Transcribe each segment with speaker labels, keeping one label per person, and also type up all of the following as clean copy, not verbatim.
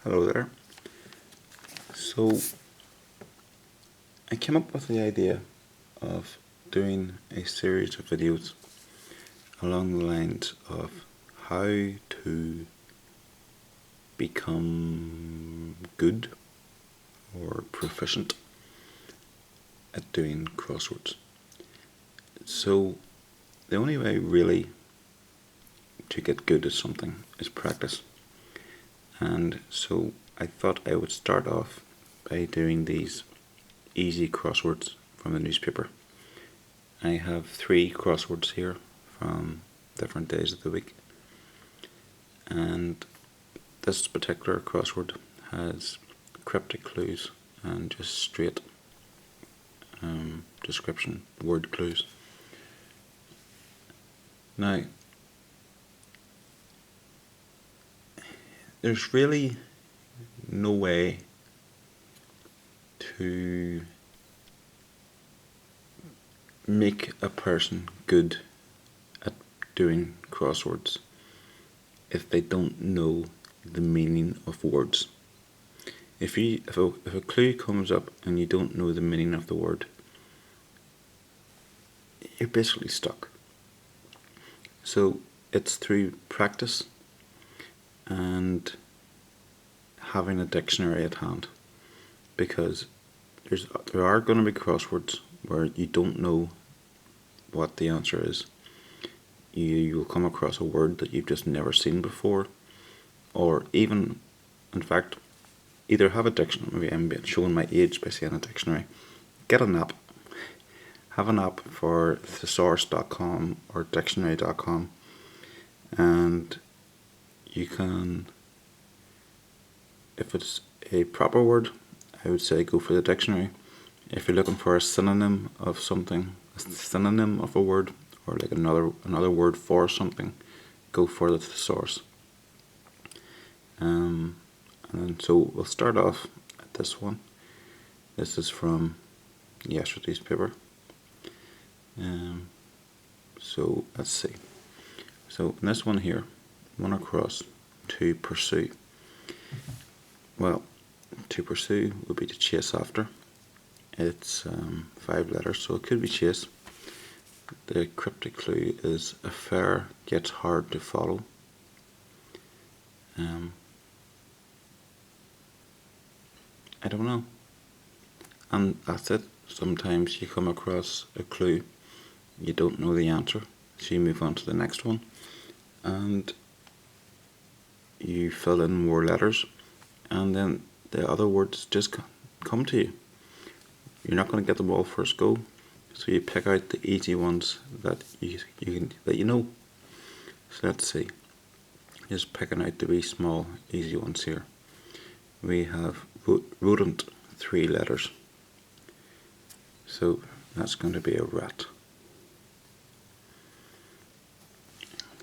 Speaker 1: Hello there. So I came up with the idea of doing a series of videos along the lines of how to become good or proficient at doing crosswords. So the only way really to get good at something is practice. And so I thought I would start off by doing these easy crosswords from the newspaper. I have 3 crosswords here from different days of the week, and this particular crossword has cryptic clues and just straight description word clues. Now, there's really no way to make a person good at doing crosswords if they don't know the meaning of words. If a clue comes up and you don't know the meaning of the word, you're basically stuck. So it's through practice and having a dictionary at hand, because there are going to be crosswords where you don't know what the answer is. You will come across a word that you've just never seen before, or even, in fact, either have a dictionary. Maybe I'm showing my age by saying a dictionary. Get an app. Have an app for thesaurus.com or dictionary.com, and you can, if it's a proper word, I would say go for the dictionary. If you're looking for a synonym of something, a synonym of a word, or like another word for something, go for the thesaurus. And so we'll start off at this one. This is from yesterday's paper. So let's see. So in this one here, one across, to pursue. Well, to pursue would be to chase after. It's 5 letters, so it could be chase. The cryptic clue is affair gets hard to follow. I don't know. And that's it. Sometimes you come across a clue, you don't know the answer, so you move on to the next one, and you fill in more letters, and then the other words just come to you. You're not going to get them all first go, so you pick out the easy ones that you know. So let's see. Just picking out the wee small easy ones here. We have rodent, 3 letters. So that's going to be a rat.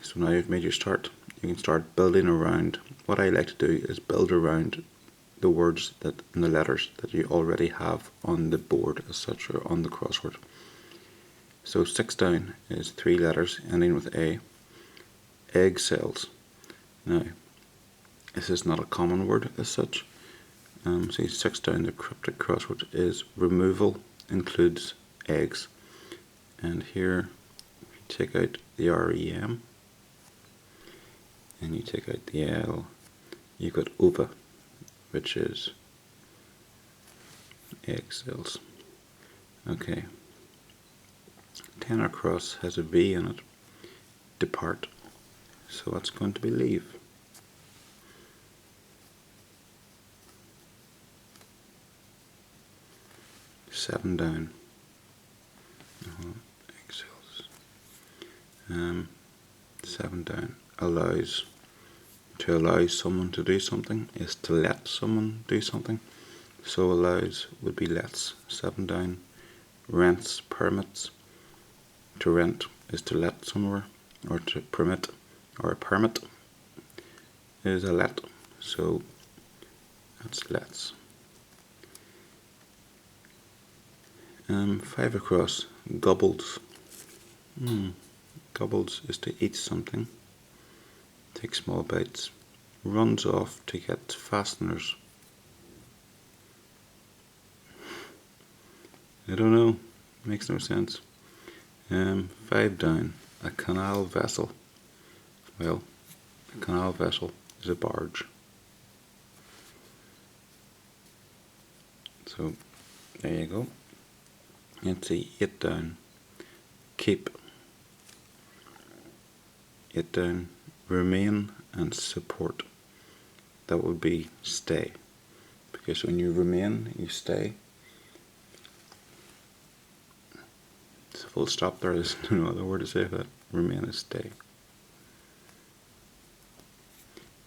Speaker 1: So now you've made your start. You can start building around. What I like to do is build around the words and the letters that you already have on the board as such, or on the crossword. So 6 down is 3 letters ending with A. Egg cells. Now, this is not a common word as such. So 6 down, the cryptic crossword is removal includes eggs. And here, if you take out the REM, and you take out the L, you've got ova, which is egg cells. Okay. 10 across has a V in it. Depart. So that's going to be leave. Seven down. Egg cells. 7 down. Allows. To allow someone to do something is to let someone do something. So allows would be lets. 7 down. Rents, permits. To rent is to let somewhere, or to permit, or a permit is a let. So that's lets. 5 across, gobbles. Gobbles is to eat something. Take small bites. runs off to get fasteners. I don't know, makes no sense. 5 down, a canal vessel. Well, a canal vessel is a barge. So, there you go. Let's see, 8 down, keep. 8 down, remain and support. That would be stay. Because when you remain, you stay. It's a full stop there, there's no other word to say that. Remain is stay.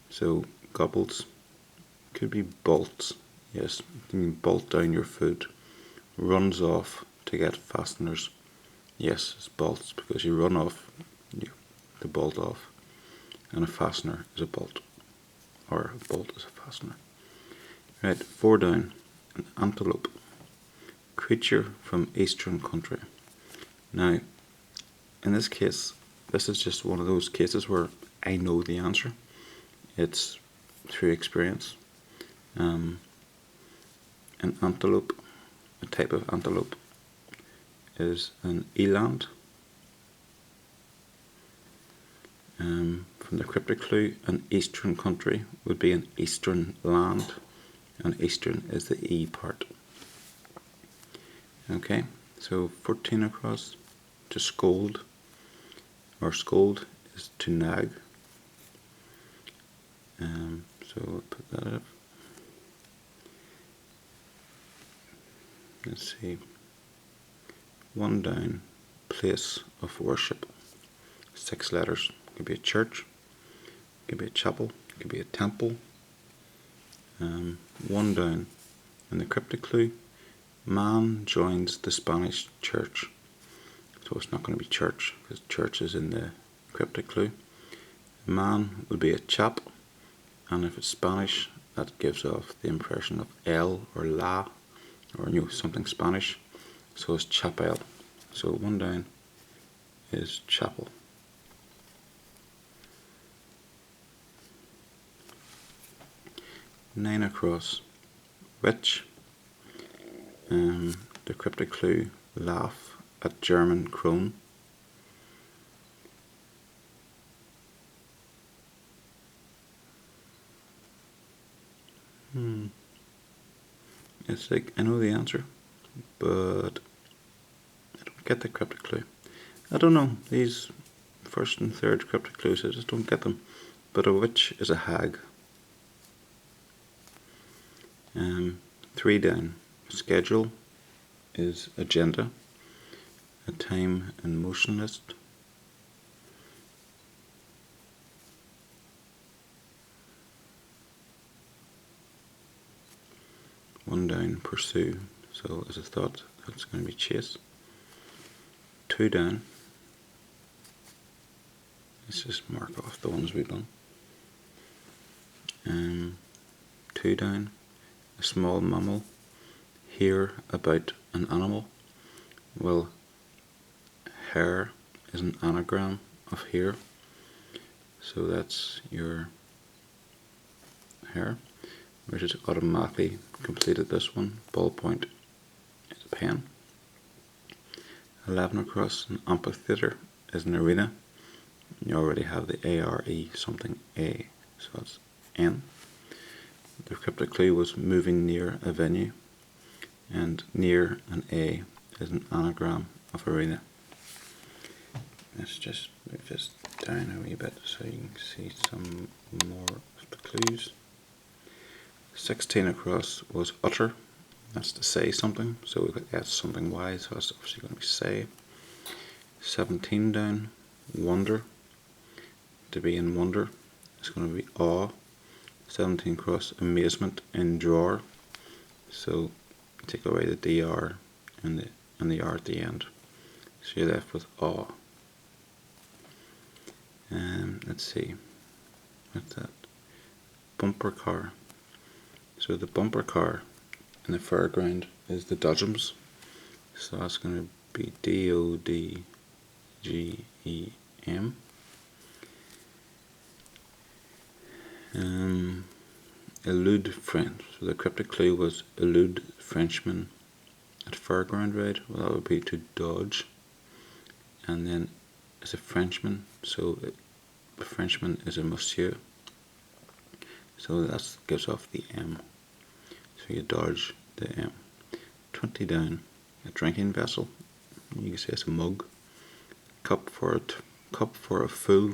Speaker 1: So, gobbles could be bolts. Yes, you can bolt down your food. Runs off to get fasteners. Yes, it's bolts because you run off, the bolt off. And a fastener is a bolt. Or a bolt is a fastener. Right, 4 down, an antelope. Creature from eastern country. Now, in this case, this is just one of those cases where I know the answer. It's through experience. An antelope, a type of antelope, is an eland. From the cryptic clue, an eastern country would be an eastern land, and eastern is the E part. Okay, so 14 across, to scold, or scold is to nag. So we'll put that up. Let's see. 1 down, place of worship. 6 letters. It could be a church, it could be a chapel, it could be a temple. 1 down, in the cryptic clue, man joins the Spanish church. So it's not going to be church, because church is in the cryptic clue. Man would be a chap, and if it's Spanish, that gives off the impression of el or la, or something Spanish. So it's chapel. So 1 down is chapel. Nine across, witch. The cryptic clue, laugh at German crone. It's like, I know the answer, but I don't get the cryptic clue. I don't know, these first and third cryptic clues, I just don't get them. But a witch is a hag. 3 down, schedule is agenda, a time and motion list. 1 down, pursue, so as I thought, that's going to be chase. 2 down, let's just mark off the ones we've done. 2 down, a small mammal, hear about an animal. Well, hair is an anagram of hear, so that's your hair. We just automatically completed this one. Ballpoint is a pen. 11 across, an amphitheater is an arena. You already have the ARE something A, so that's N. The cryptic clue was moving near a venue, and near an A is an anagram of arena. Let's just move this down a wee bit so you can see some more of the clues. 16 across was utter, that's to say something, so we've got S something Y, so that's obviously going to be say. 17 down, wonder, to be in wonder, it's going to be awe. 17 across, amazement in drawer, so take away the DR and the R at the end, so you're left with awe. Let's see, what's that? Bumper car. So the bumper car in the fairground is the dodgems, so that's going to be DODGEM. 19 Elude French. So the cryptic clue was elude Frenchman at fairground ride. Well, that would be to dodge. And then it's a Frenchman, so the Frenchman is a monsieur. So that gives off the M. So you dodge the M. 20 down. A drinking vessel. You can say it's a mug. Cup for a fool.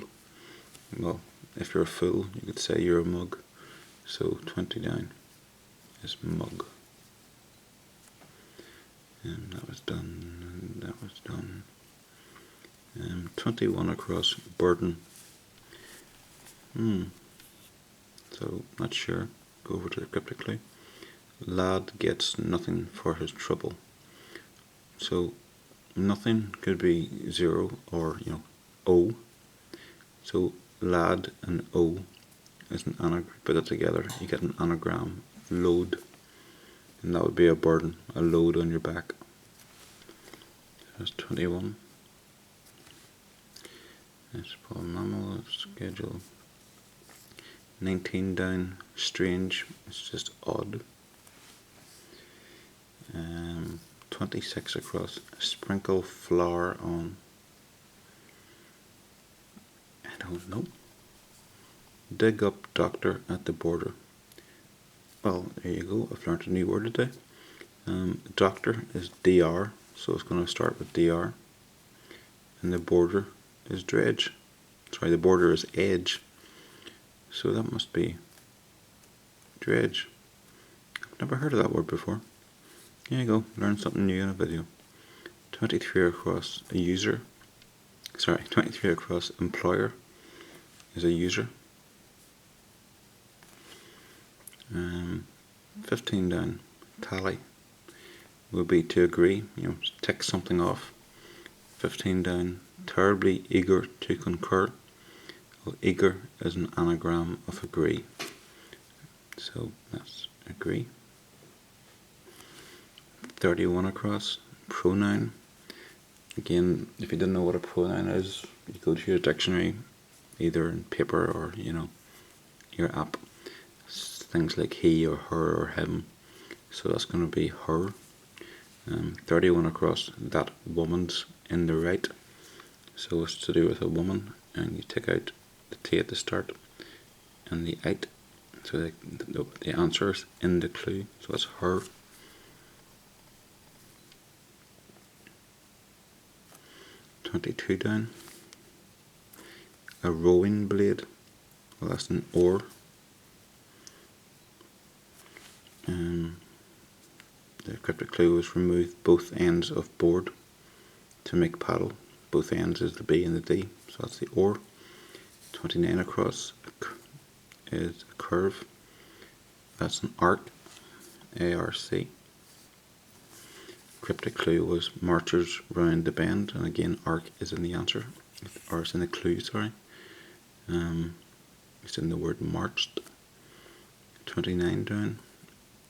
Speaker 1: Well, if you're a fool, you could say you're a mug. So 20 down is mug. And that was done. And that was done. 21 across, burden. So not sure. Go over to the cryptic clue. Lad gets nothing for his trouble. So nothing could be 0 or O. So lad and O is an anagram. Put it together, you get an anagram. Load, and that would be a burden, a load on your back. That's 21. That's polynomial schedule. 19 down, strange. It's just odd. 26 across, sprinkle flour on. I don't know. Dig up doctor at the border. Well, there you go. I've learned a new word today. Doctor is DR, so it's going to start with DR. And the border is dredge. Sorry, the border is edge. So that must be dredge. I've never heard of that word before. There you go, learn something new in a video. 23 across, a user. Sorry, 23 across, employer is a user. 15 down, tally would be to agree, tick something off. 15 down, terribly eager to concur. Well, eager is an anagram of agree. So that's agree. 31 across, pronoun. Again, if you didn't know what a pronoun is, you go to your dictionary, either in paper or, your app. Things like he or her or him. So that's going to be her. 31 across, that woman's in the right. So it's to do with a woman, and you take out the T at the start and the ite. So the answer is in the clue, so it's her. 22 down. A rowing blade. Well, that's an oar. The cryptic clue was remove both ends of board to make paddle. Both ends is the B and the D, so that's the oar. 29 across is a curve. That's an arc. ARC. Cryptic clue was marchers round the bend, and again arc is in the answer, or it's in the clue, sorry. It's in the word marched. 29 down,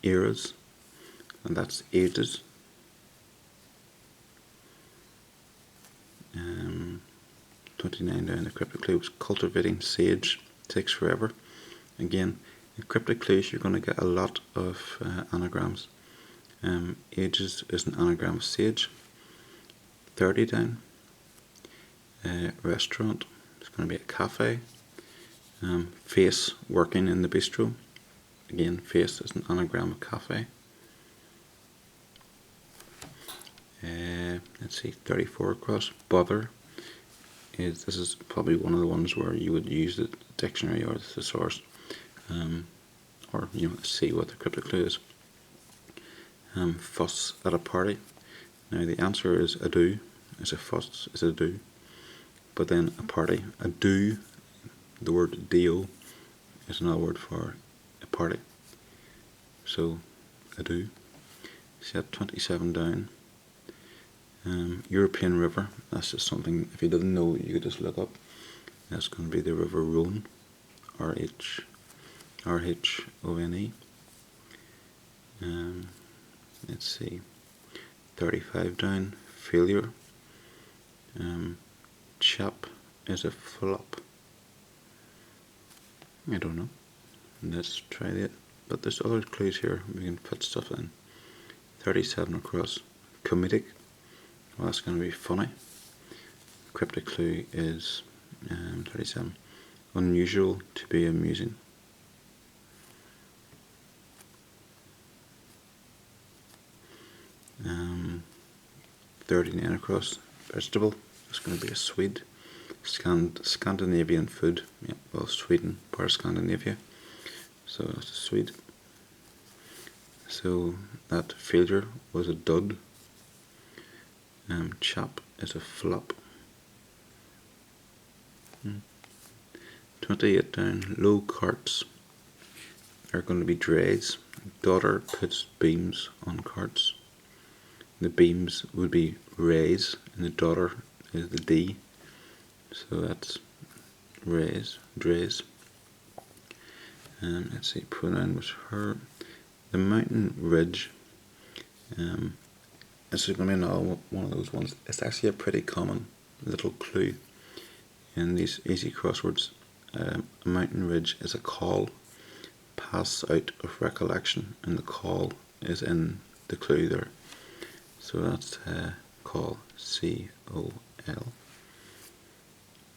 Speaker 1: eras, and that's ages. 29 down, the cryptic clue was cultivating sage, takes forever. Again, in cryptic clues you're going to get a lot of anagrams. Ages is an anagram of sage. 30 down, restaurant, it's going to be a cafe. Face, working in the bistro. Again, face is an anagram of cafe. Let's see, 34 across, bother. This is probably one of the ones where you would use the dictionary or the thesaurus, or see what the cryptic clue is. Fuss at a party. Now the answer is a do. It's a fuss, it's a do. But then a party, a do, the word do is another word for a party. So a do. Set 27 down. European river, that's just something, if you didn't know, you could just look up. That's going to be the river Rhone, R-H-O-N-E. Let's see, 35 down, failure. Chap is a flop. I don't know. let's try it. But there's other clues here. We can put stuff in. 37 across. Comedic. Well, that's going to be funny. Cryptic clue is 37. Unusual to be amusing. Um, 39 across. Vegetable. That's going to be a Swede. Scandinavian food. Yeah, well, Sweden, part of Scandinavia. So that's a Swede. So that failure was a dud. Chap is a flop. 28 down. Low carts are going to be drays. Daughter puts beams on carts. The beams would be rays, and the daughter is the D. So that's rays, drays. Let's see, pronoun was her. The mountain ridge. This is going to be another one of those ones. It's actually a pretty common little clue in these easy crosswords. A mountain ridge is a call, pass out of recollection, and the call is in the clue there. So that's call, C-O-L.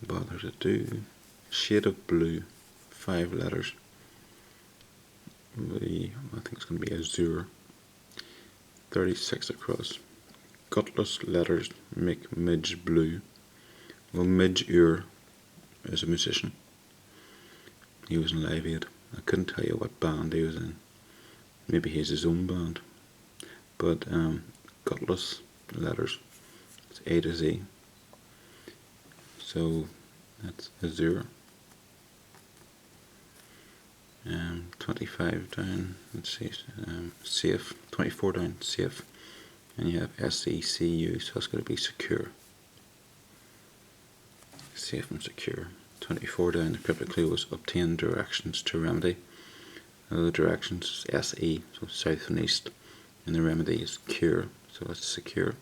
Speaker 1: Bother to do. Shade of blue, 5 letters. I think it's going to be azure. 36 across. Gutless letters make Midge blue. Well, Midge Ure is a musician. He was in Live Aid. I couldn't tell you what band he was in. Maybe he has his own band. But gutless letters. It's A to Z. So that's azure. 25 down, let's see, safe. 24 down, safe. And you have S-E-C-U, so it's going to be secure. Safe and secure. 24 down, the cryptic clue was obtain directions to remedy. The directions is S-E, so south and east. And the remedy is cure, so it's secure.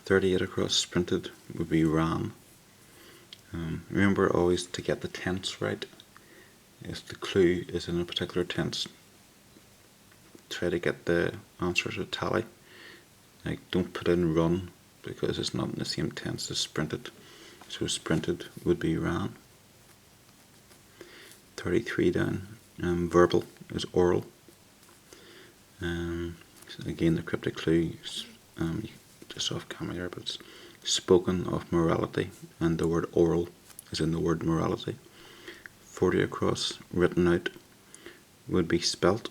Speaker 1: 38 across, sprinted, would be ran. Remember always to get the tense right. If the clue is in a particular tense, try to get the answer to tally. Like, don't put in run because it's not in the same tense as sprinted. So sprinted would be ran. 33 down. Verbal is oral. Again, the cryptic clue is just off camera there, but it's spoken of morality, and the word oral is in the word morality. 40 across, written out, would be spelt.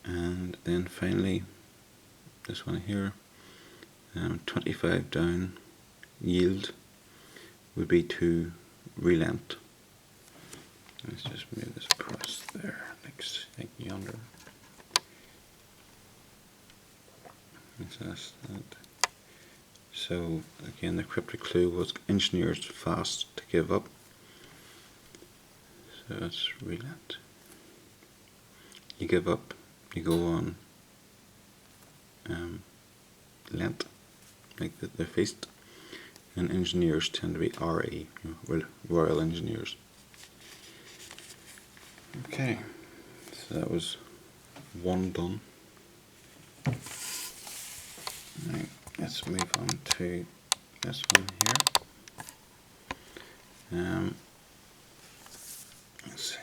Speaker 1: And then finally, this one here, 25 down, yield, would be to relent. Let's just move this across there, like yonder. That's that. So again, the cryptic clue was engineers fast to give up. So that's relent. You give up, you go on lent, like the feast. And engineers tend to be RE, Royal Engineers. Okay, so that was one done. Right, let's move on to this one here. Let's see.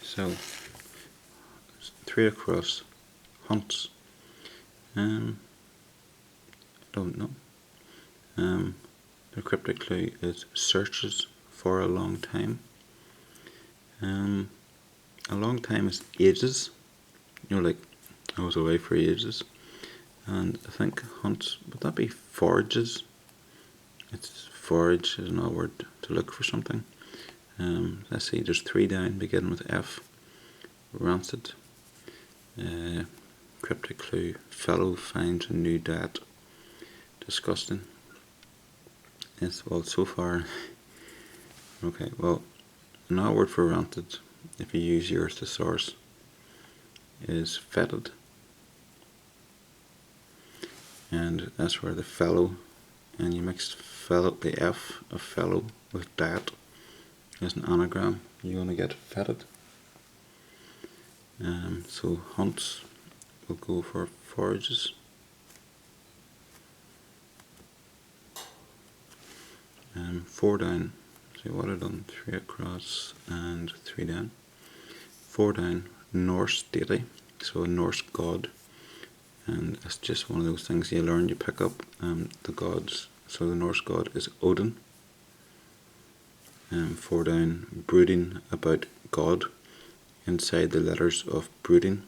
Speaker 1: So, 3 across, hunts. Don't know. The cryptic clue is searches for a long time. A long time is ages. You know, like I was away for ages. And I think hunts, would that be forages? It's forage is another word to look for something. Let's see, there's 3 down, beginning with F. Rancid. Cryptic clue, fellow finds a new dad. Disgusting. Yes, well, so far. Okay, well, another word for rancid, if you use your thesaurus, is fetid. And that's where the fellow and you mix the F of fellow with diet as an anagram, you're going to get fetid. So hunts will go for forages. 4 down, so what I've done, 3 across and 3 down. 4 down, Norse deity, so a Norse god, and it's just one of those things you learn, you pick up the gods. So the Norse god is Odin. 4 down, brooding about God. Inside the letters of brooding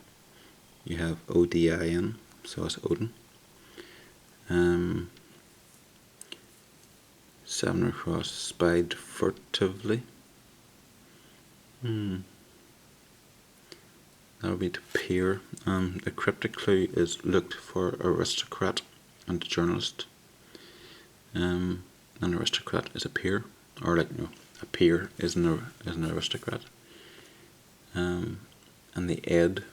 Speaker 1: you have ODIN, so it's Odin. 7 across, spied furtively. That would be to peer. The cryptic clue is looked for aristocrat and journalist. An aristocrat is a peer, or a peer is an aristocrat. And the ed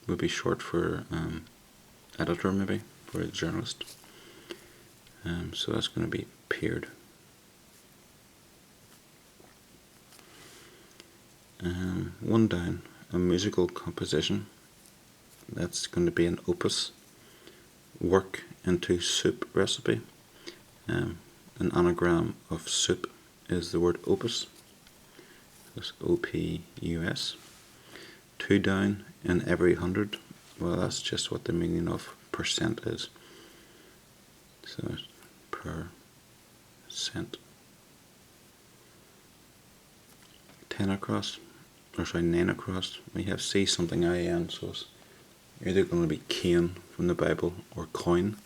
Speaker 1: would be short for editor, maybe, for a journalist. So that's going to be peered. 1 down, a musical composition. That's going to be an opus. Work into soup recipe. An anagram of soup is the word opus. That's OPUS. 2 down, in every 100. Well, that's just what the meaning of percent is. So it's per cent. 10 across, or sorry, 9 across, we have C something IN, so it's either going to be cane from the Bible or coin.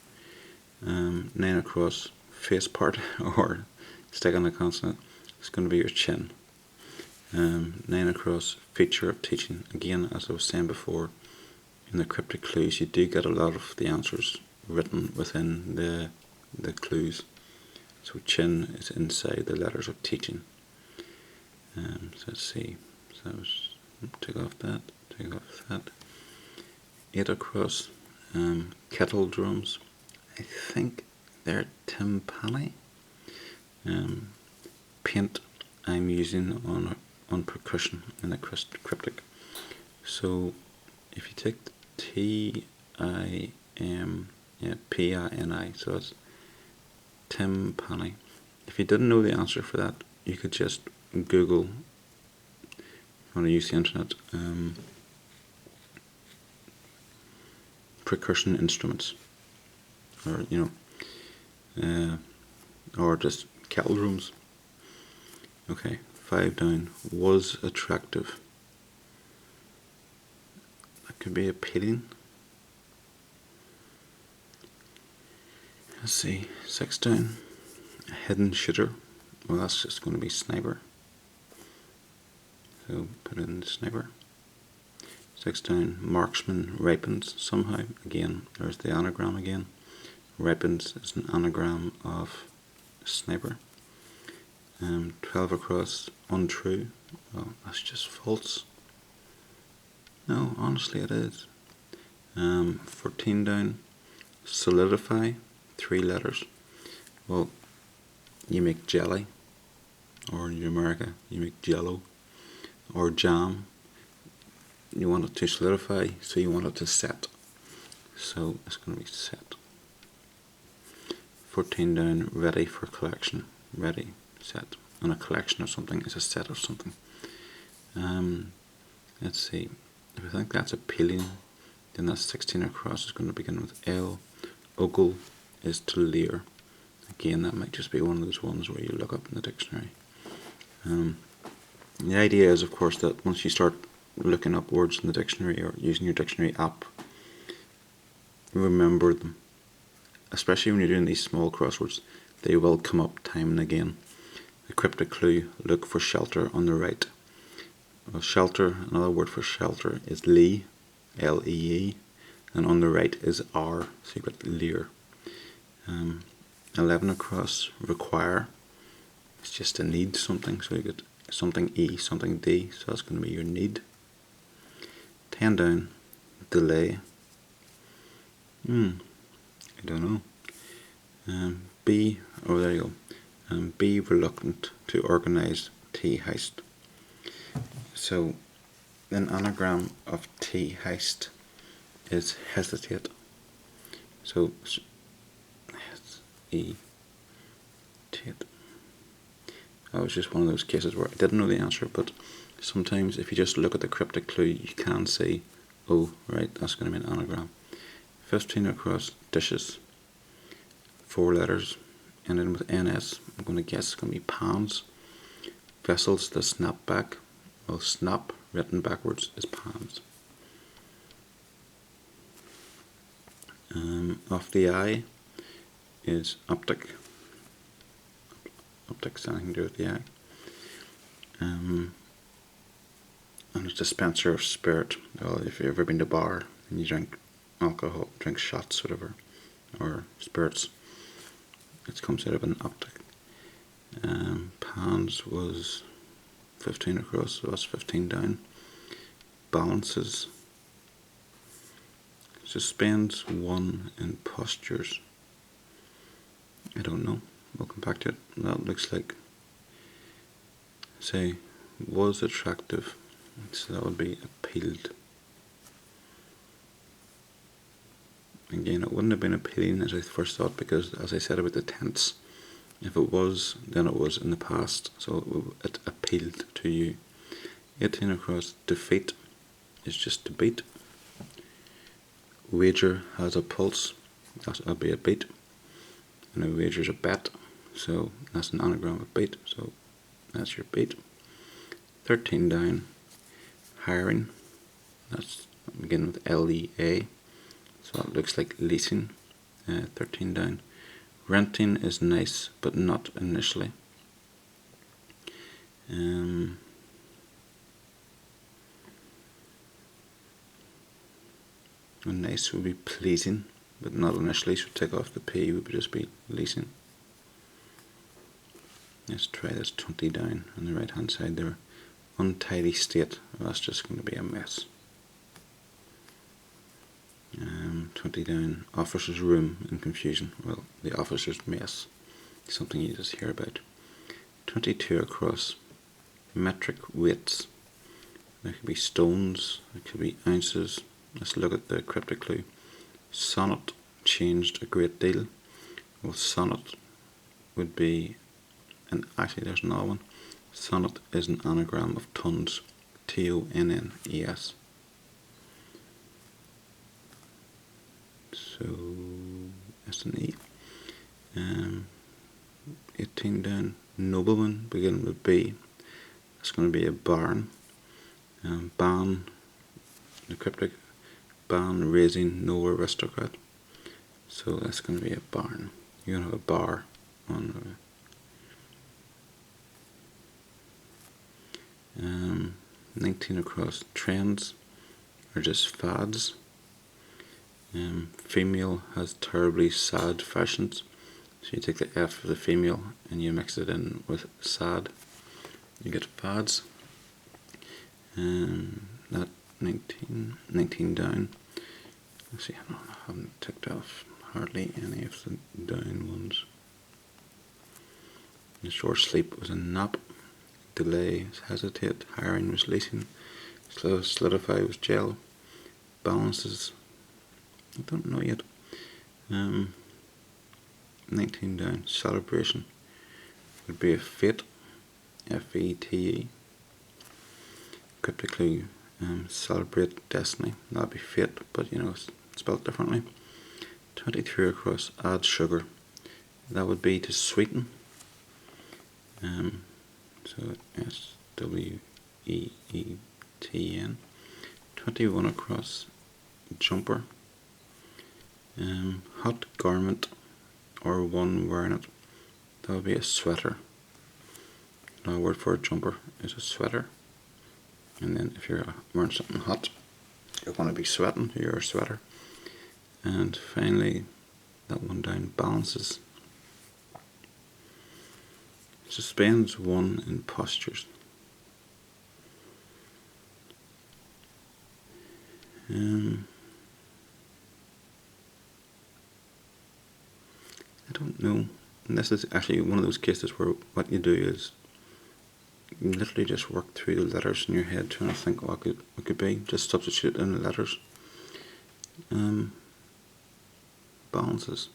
Speaker 1: 9 across, face part, or stick on a consonant, it's going to be your chin. 9 across, feature of teaching. Again, as I was saying before, in the cryptic clues you do get a lot of the answers written within the clues. So chin is inside the letters of teaching. So let's see. So take off that. 8 across, kettle drums. I think they're timpani. Paint I'm using on percussion in the cryptic. So if you take the P-I-N-I, so it's timpani. If you didn't know the answer for that, you could just Google, if you want to use the internet, percussion instruments, or or just kettle drums. Okay, 5 down, was attractive. That could be appealing. Let's see, 6 down, a hidden shooter. Well, that's just going to be sniper. So put in sniper. 6 down, marksman ripens somehow. Again, there's the anagram again. Ripens is an anagram of sniper. 12 across, untrue. Well, that's just false. No, honestly it is. 14 down, solidify, 3 letters. Well, you make jelly, or in America you make jello, or jam. You want it to solidify, so you want it to set. So it's going to be set. 14 down, ready for collection. Ready, set. And a collection of something is a set of something. Let's see. If I think that's appealing, then that 16 across is going to begin with L. Ogle is to leer. Again, that might just be one of those ones where you look up in the dictionary. The idea is, of course, that once you start looking up words in the dictionary or using your dictionary app, remember them. Especially when you're doing these small crosswords, they will come up time and again. The cryptic clue, look for shelter on the right. Well, shelter, another word for shelter is lee, L-E-E, and on the right is R, so you've got leer. 11 across, require, it's just to need something, so you get something E, something D, so that's going to be your need. 10 down, delay. I don't know. B Oh, there you go. Be reluctant to organise tea heist. So, an anagram of tea heist is hesitate. So, hesitate. That was just one of those cases where I didn't know the answer, but sometimes if you just look at the cryptic clue, you can see, oh, right, that's going to be an anagram. 15 across dishes, 4 letters, ending with NS. I'm going to guess it's going to be pans. Vessels that snap back. Well, snap, written backwards, is pans. Off the eye is optic. Optic's anything to do with the eye. And it's dispenser of spirit. Well, if you've ever been to a bar and you drink alcohol, drink shots, whatever, or spirits, it comes out of an optic. Pans was 15 across, so that's 15 down. Balances. Suspends 1 in postures. I don't know. We'll come back to it. That looks like, say, was attractive. So that would be appealed. Again, it wouldn't have been appealing as I first thought, because as I said about the tense, if it was, then it was in the past, so it appealed to you. 18 across, defeat is just to beat. Wager has a pulse, that'll be a beat. And a wager's a bet, so that's an anagram of beat, so that's your beat. 13 down, hiring, that's beginning with LEA, so that looks like leasing. 13 down. Renting is nice, but not initially. Nice would be pleasing, but not initially, so take off the P, would just be leasing. Let's try this 20 down on the right hand side there. Untidy state, well, that's just going to be a mess. 20 down, officer's room in confusion. Well, the officer's mess, something you just hear about. 22 across, metric weights. There could be stones, it could be ounces. Let's look at the cryptic clue. Sonnet changed a great deal. Well, sonnet would be, and actually there's another one. Sonnet is an anagram of tons. TONNES. So S and E. 18 down, nobleman, beginning with B. That's going to be a barn. Ban, the cryptic, ban raising no aristocrat. So that's going to be a barn. You're going to have a bar on. 19 across, trends are just fads. Female has terribly sad fashions. So you take the F of the female and you mix it in with sad. You get fads. That 19 down. Let's see, I haven't ticked off hardly any of the down ones. The short sleep was a nap. Delay is hesitate. Hiring was leasing. Solidify was gel. Balances, I don't know yet. 19 down, celebration would be a fete. FETE. Cryptically, celebrate destiny. That'd be fate, but you know, it's spelled differently. 23 across, add sugar. That would be to sweeten. So SWEETN. 21 across, jumper. Hot garment, or one wearing it. That would be a sweater. Another word for a jumper is a sweater. And then if you're wearing something hot, you're going to be sweating, you're a sweater. And finally, that one down, balances. Suspends 1 in postures. I don't know. And this is actually one of those cases where what you do is you literally just work through the letters in your head, trying to think what could be. Just substitute in the letters. Balances.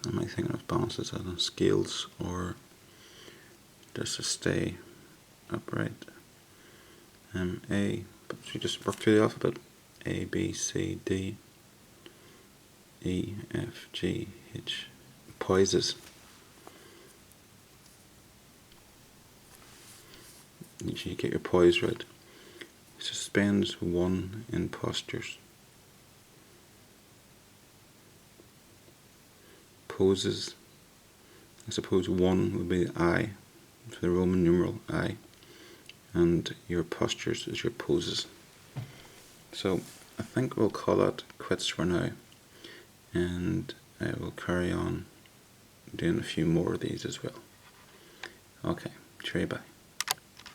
Speaker 1: Am I thinking of balances as in scales, or just to stay upright? A, but you just work through the alphabet. A, B, C, D, E, F, G, H. Poises. You get your poise right. Suspends one in postures. Poses. I suppose one would be the I, for the Roman numeral I, and your postures is your poses. So I think we'll call that quits for now, and I will carry on doing a few more of these as well. Okay, cheerio, bye.